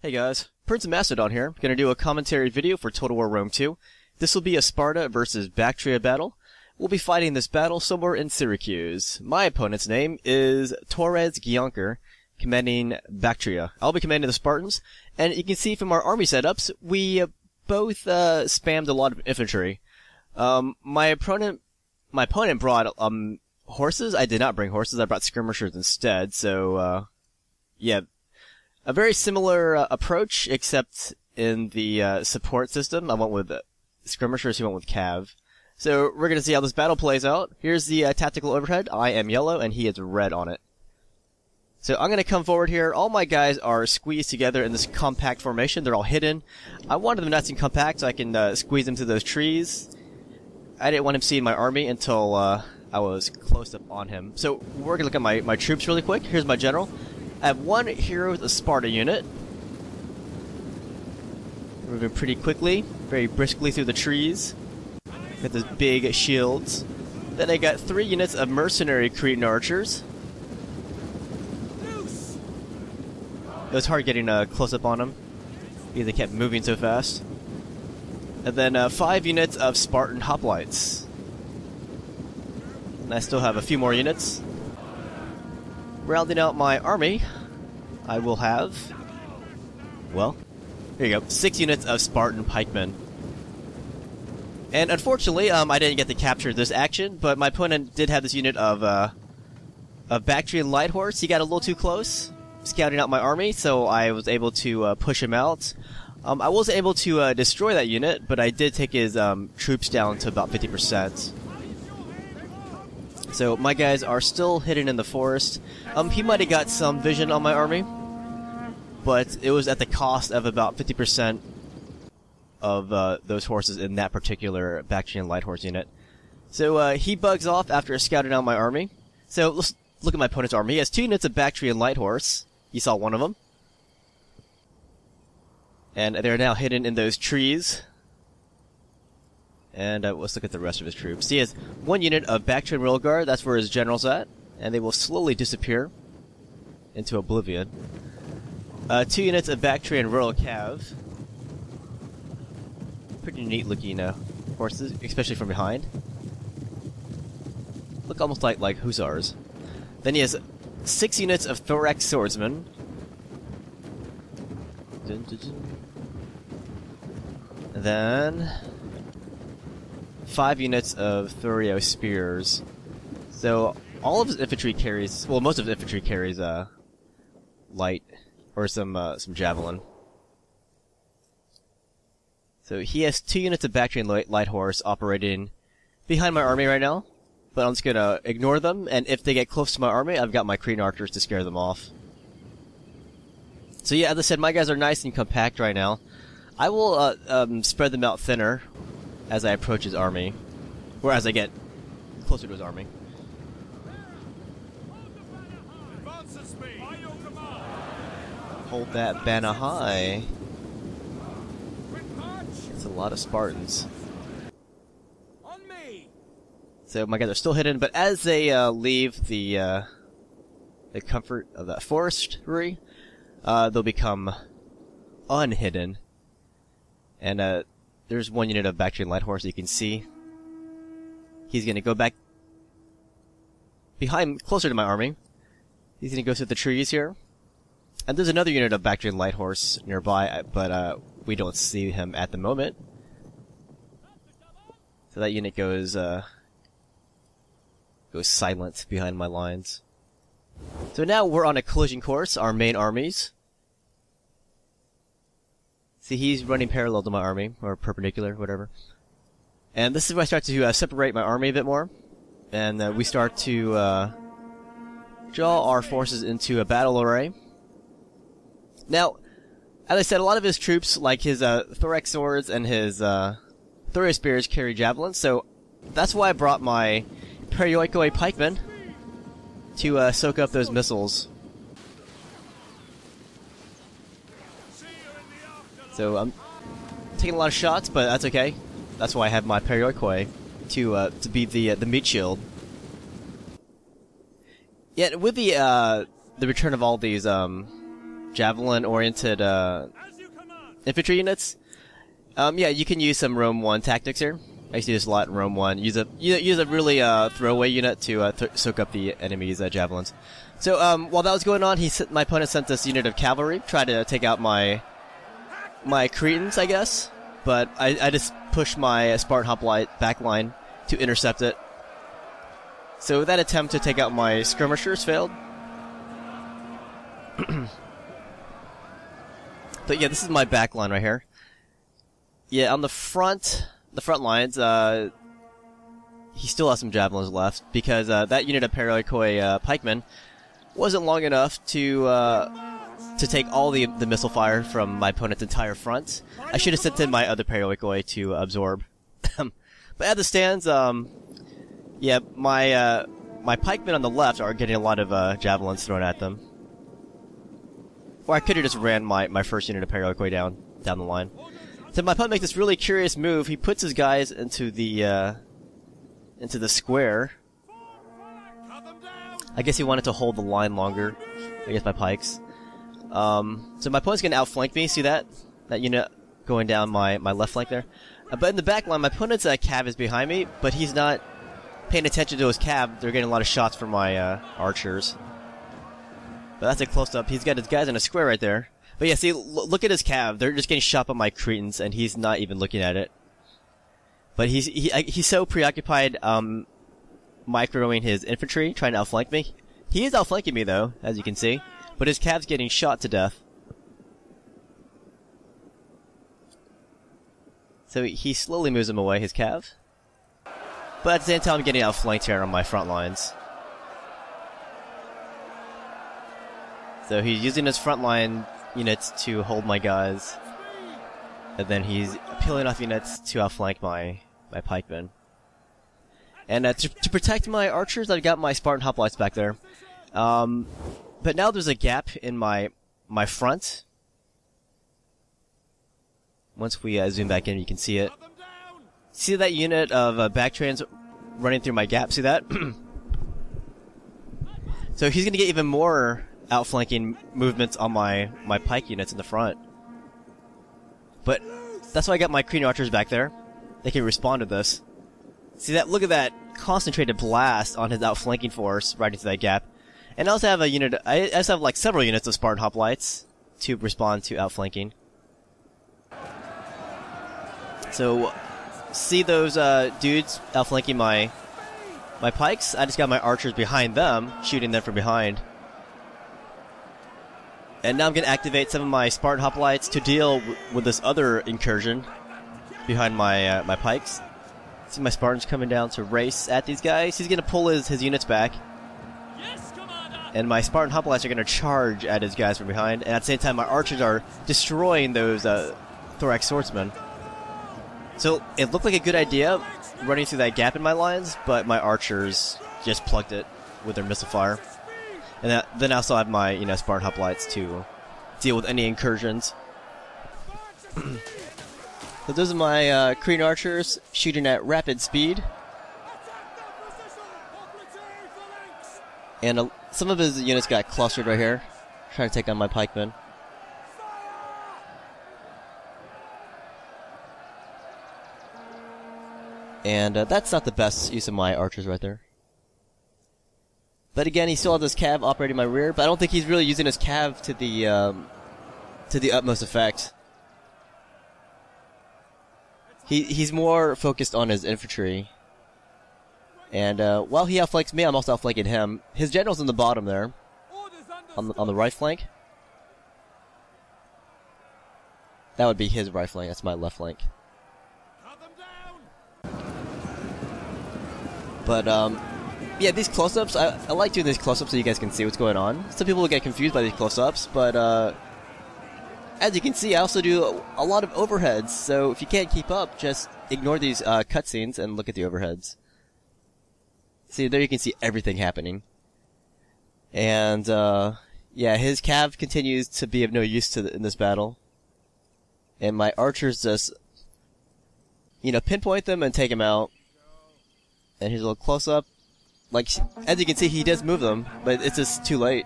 Hey guys, PrinceofMacedon here. Gonna do a commentary video for Total War Rome 2. This will be a Sparta versus Bactria battle. We'll be fighting this battle somewhere in Syracuse. My opponent's name is torres-giancer, commanding Bactria. I'll be commanding the Spartans, and you can see from our army setups, we both spammed a lot of infantry. My opponent brought horses. I did not bring horses. I brought skirmishers instead. So yeah. A very similar approach, except in the support system. I went with skirmishers, he went with cav. So we're going to see how this battle plays out. Here's the tactical overhead. I am yellow, and he is red on it. So I'm going to come forward here. All my guys are squeezed together in this compact formation. They're all hidden. I wanted them not to compact so I can squeeze them to those trees. I didn't want him seeing my army until I was close up on him. So we're going to look at my troops really quick. Here's my general. I have one hero with a Sparta unit. Moving pretty quickly, very briskly through the trees. Got those big shields. Then I got 3 units of mercenary Cretan archers. It was hard getting close up on them because they kept moving so fast. And then 5 units of Spartan hoplites. And I still have a few more units. Rounding out my army, I will have, well, here you go, 6 units of Spartan pikemen. And unfortunately, I didn't get to capture this action, but my opponent did have this unit of Bactrian light horse. He got a little too close, scouting out my army, so I was able to push him out. I wasn't able to destroy that unit, but I did take his troops down to about 50%. So my guys are still hidden in the forest. He might have got some vision on my army, but it was at the cost of about 50% of those horses in that particular Bactrian light horse unit. So he bugs off after scouting out my army. So let's look at my opponent's army. He has 2 units of Bactrian light horse. You saw one of them. And they're now hidden in those trees. And let's look at the rest of his troops. He has 1 unit of Bactrian Royal Guard. That's where his general's at. And they will slowly disappear into oblivion. 2 units of Bactrian Royal Cav. Pretty neat looking horses, especially from behind. Look almost like hussars. Then he has 6 units of thorax swordsmen. Dun, dun, dun. And then 5 units of Thurio spears. So all of his infantry carries, well, most of his infantry carries light or some javelin. So he has 2 units of Bactrian light horse operating behind my army right now, but I'm just gonna ignore them. And if they get close to my army, I've got my Cretan archers to scare them off. So yeah, as I said, my guys are nice and compact right now. I will spread them out thinner as I approach his army, or as I get closer to his army. Hold that banner high. It's a lot of Spartans. So my guys are still hidden, but as they leave the comfort of that forestry, they'll become unhidden. And there's 1 unit of Bactrian light horse you can see. He's gonna go back behind, closer to my army. He's gonna go through the trees here. And there's another unit of Bactrian light horse nearby, but we don't see him at the moment. So that unit goes silent behind my lines. So now we're on a collision course, our main armies. See, he's running parallel to my army, or perpendicular, whatever. And this is where I start to separate my army a bit more. And we start to draw our forces into a battle array. Now, as I said, a lot of his troops, like his thorax swords and his Thurio spears, carry javelins, so that's why I brought my Syracusae pikemen to soak up those missiles. So I'm taking a lot of shots, but that's okay. That's why I have my Syracusae to be the meat shield. Yeah, with the return of all these javelin-oriented infantry units. Yeah, you can use some Rome 1 tactics here. I used to do this a lot in Rome 1. Use a really throwaway unit to soak up the enemy's javelins. So while that was going on, my opponent sent this unit of cavalry, tried to take out my Cretans, I guess. But I just pushed my Spartan hoplite backline to intercept it. So that attempt to take out my skirmishers failed. But yeah, this is my backline right here. Yeah, on the front lines, he still has some javelins left because that unit of Periokoi pikemen wasn't long enough to take all the missile fire from my opponent's entire front. I should have sent in my other Periokoi to absorb. But as it stands, yeah, my pikemen on the left are getting a lot of javelins thrown at them. Or I could have just ran my first unit of Periokoi down the line. So my opponent makes this really curious move. He puts his guys into the square. I guess he wanted to hold the line longer against my pikes. So my opponent's gonna outflank me. See that unit going down my left flank there. But in the back line, my opponent's cav is behind me, but he's not paying attention to his cav. They're getting a lot of shots from my archers. But that's a close-up. He's got his guys in a square right there. But yeah, see, look at his cav. They're just getting shot by my Cretans, and he's not even looking at it. But he's so preoccupied microing his infantry, trying to outflank me. He is outflanking me, though, as you can see. But his cav's getting shot to death. So he slowly moves him away, his cav. But at the same time, I'm getting outflanked here on my front lines. So he's using his frontline units to hold my guys, and then he's peeling off units to outflank my pikemen. And to protect my archers, I've got my Spartan hoplites back there. But now there's a gap in my front. Once we zoom back in, you can see it. See that unit of Bactrians running through my gap? See that? So he's gonna get even more outflanking movements on my pike units in the front. But that's why I got my Cretan archers back there. They can respond to this. See that? Look at that concentrated blast on his outflanking force right into that gap. And I also have a unit. I also have like several units of Spartan hoplites to respond to outflanking. So see those dudes outflanking my pikes? I just got my archers behind them, shooting them from behind. And now I'm going to activate some of my Spartan hoplites to deal with this other incursion behind my pikes. See my Spartans coming down to race at these guys. He's going to pull his units back. And my Spartan hoplites are going to charge at his guys from behind. And at the same time, my archers are destroying those thorax swordsmen. So it looked like a good idea running through that gap in my lines, but my archers just plugged it with their missile fire. And then I also have my, Spartan hoplites to deal with any incursions. So those are my Cretan archers shooting at rapid speed. And some of his units got clustered right here, trying to take on my pikemen. And that's not the best use of my archers right there. But again, he still has his cav operating my rear, but I don't think he's really using his cav to the utmost effect. He's more focused on his infantry. And while he outflanks me, I'm also outflanking him. His general's in the bottom there, on the right flank. That would be his right flank. That's my left flank. But yeah, these close-ups, I like doing these close-ups so you guys can see what's going on. Some people will get confused by these close-ups, but as you can see, I also do a lot of overheads. So if you can't keep up, just ignore these cutscenes and look at the overheads. See, there you can see everything happening. And yeah, his cav continues to be of no use in this battle. And my archers just, pinpoint them and take them out. And here's a little close-up. Like, as you can see, he does move them, but it's just too late.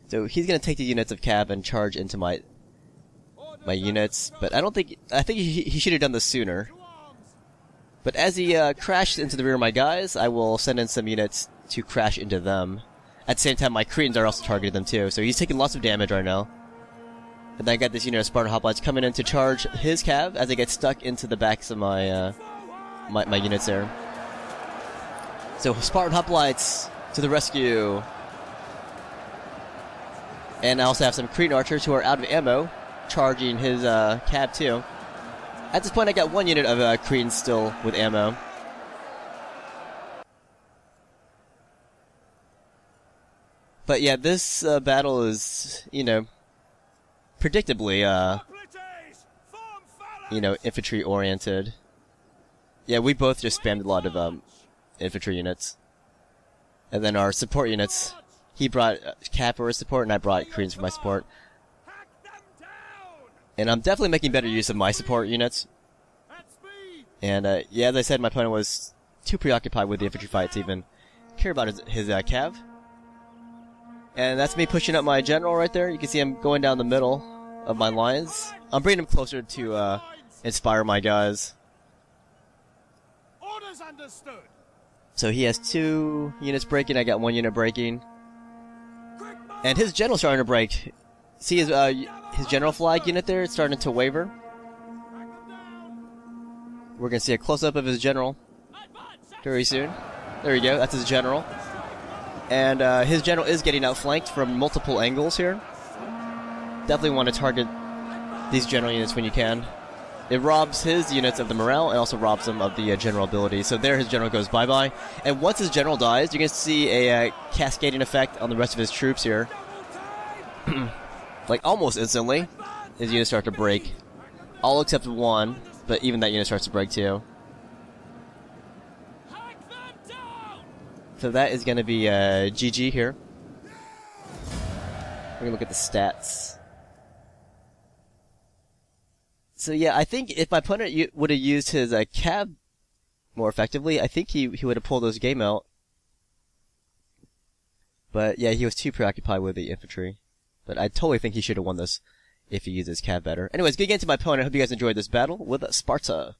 So he's gonna take the units of Cav and charge into my units, but I think he should have done this sooner. But as he crashed into the rear of my guys, I will send in some units to crash into them. At the same time, my Cretans are also targeting them too, so he's taking lots of damage right now. And then I got this unit of Spartan hoplites coming in to charge his Cav as they get stuck into the backs of my my units there. So Spartan hoplites to the rescue. And I also have some Cretan archers who are out of ammo, charging his Cav too. At this point, I got one unit of Cretans still with ammo. But yeah, this battle is, you know, predictably, you know, infantry-oriented. Yeah, we both just spammed a lot of infantry units. And then our support units, he brought Cav for his support, and I brought Cretans for my support. And I'm definitely making better use of my support units. And yeah, as I said, my opponent was too preoccupied with the infantry fight to even care about his Cav. And that's me pushing up my general right there. You can see him going down the middle of my lines. I'm bringing him closer to inspire my guys. Orders understood. So he has 2 units breaking, I got 1 unit breaking. And his general's starting to break. See his general flag unit there? It's starting to waver. We're going to see a close-up of his general very soon. There you go, that's his general. And his general is getting outflanked from multiple angles here. Definitely want to target these general units when you can. It robs his units of the morale and also robs them of the general ability. So there his general goes bye-bye. And once his general dies, you're going to see a cascading effect on the rest of his troops here. Like almost instantly, his units start to break. All except 1, but even that unit starts to break too. So that is going to be GG here. We're going to look at the stats. So yeah, I think if my opponent would have used his Cav more effectively, I think he would have pulled this game out. But yeah, he was too preoccupied with the infantry. But I totally think he should have won this if he used his Cav better. Anyways, good game to my opponent. I hope you guys enjoyed this battle with Sparta.